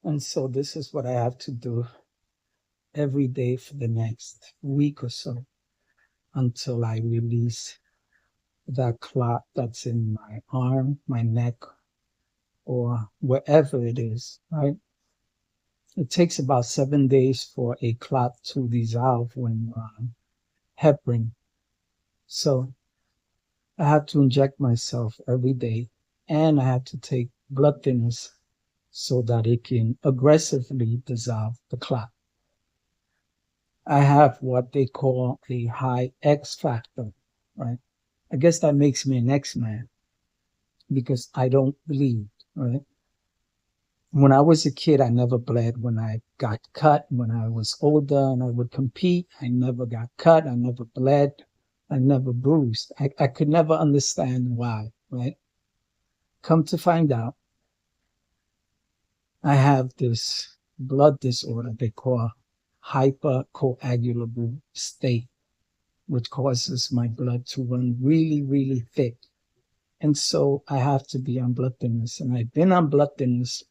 And so this is what I have to do every day for the next week or so until I release that clot that's in my arm, my neck, or wherever it is, right? It takes about 7 days for a clot to dissolve when you're on heparin. So I have to inject myself every day, and I have to take blood thinners so that it can aggressively dissolve the clot. I have what they call a high X factor, right? I guess that makes me an X-Man because I don't bleed, right? When I was a kid, I never bled. When I got cut, when I was older and I would compete, I never got cut. I never bled. I never bruised. I could never understand why, right? Come to find out, I have this blood disorder they call hypercoagulable state, which causes my blood to run really, really thick. And so I have to be on blood thinners. And I've been on blood thinners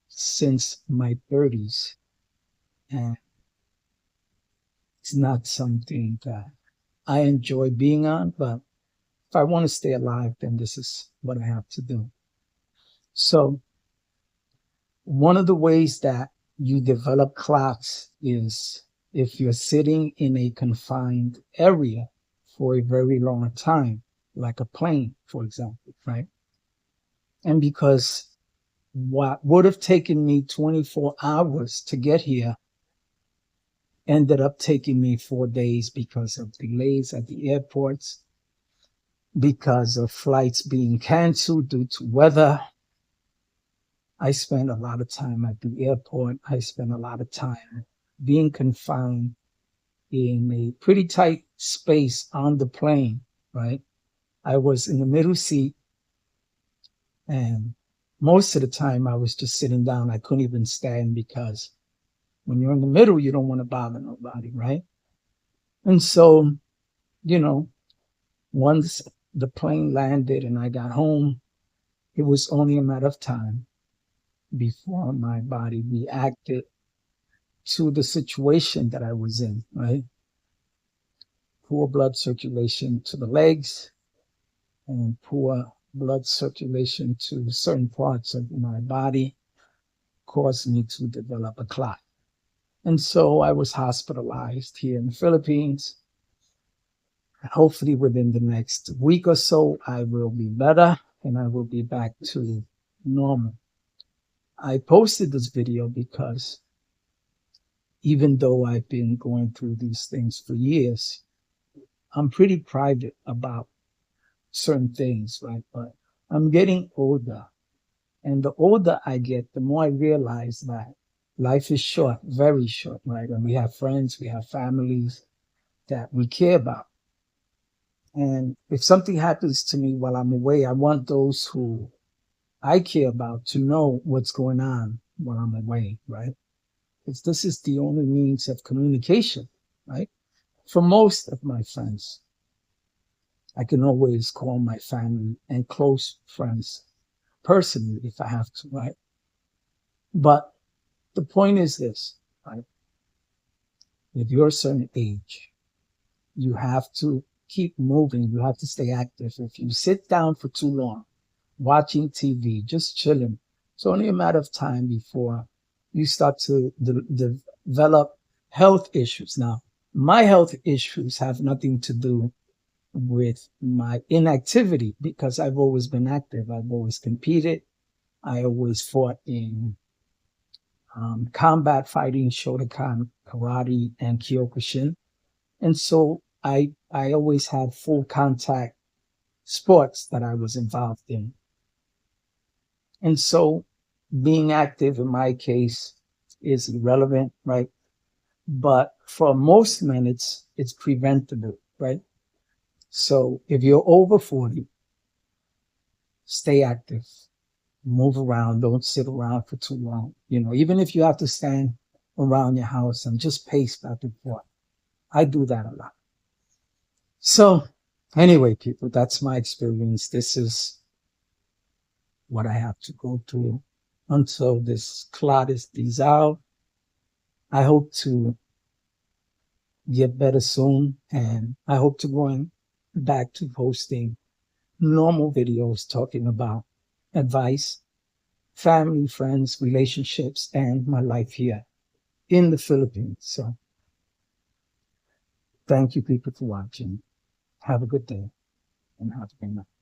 since my 30s. And it's not something that I enjoy being on, but if I want to stay alive, then this is what I have to do. So one of the ways that you develop clots is if you're sitting in a confined area for a very long time, like a plane, for example, right? And because what would have taken me 24 hours to get here ended up taking me 4 days because of delays at the airports, because of flights being canceled due to weather. I spent a lot of time at the airport. I spent a lot of time being confined in a pretty tight space on the plane, right? I was in the middle seat, and most of the time I was just sitting down. I couldn't even stand because when you're in the middle, you don't want to bother nobody, right? And so, you know, once the plane landed and I got home, it was only a matter of time before my body reacted to the situation that I was in, right? Poor blood circulation to the legs and poor blood circulation to certain parts of my body caused me to develop a clot. And so I was hospitalized here in the Philippines. Hopefully within the next week or so, I will be better and I will be back to normal. I posted this video because even though I've been going through these things for years, I'm pretty private about certain things, right? But I'm getting older. And the older I get, the more I realize that life is short, very short, right? And we have friends, we have families that we care about. And if something happens to me while I'm away, I want those who I care about to know what's going on while I'm away, right? Because this is the only means of communication, right? For most of my friends, I can always call my family and close friends personally if I have to, right? But the point is this, right? If you're a certain age, you have to keep moving. You have to stay active. If you sit down for too long, watching TV, just chilling, it's only a matter of time before you start to develop health issues. Now, my health issues have nothing to do with my inactivity because I've always been active. I've always competed. I always fought in combat fighting, Shotokan, karate, and Kyokushin. And so I always had full contact sports that I was involved in. And so being active in my case is irrelevant, right? But for most men, it's preventable, right? So if you're over 40, stay active, move around, don't sit around for too long. You know, even if you have to stand around your house and just pace back and forth. I do that a lot. So anyway, people, that's my experience. This is what I have to go through. until this clot is dissolved. I hope to get better soon, and I hope to going back to posting normal videos talking about advice, family, friends, relationships, and my life here in the Philippines. So thank you people for watching. Have a good day and have a good night.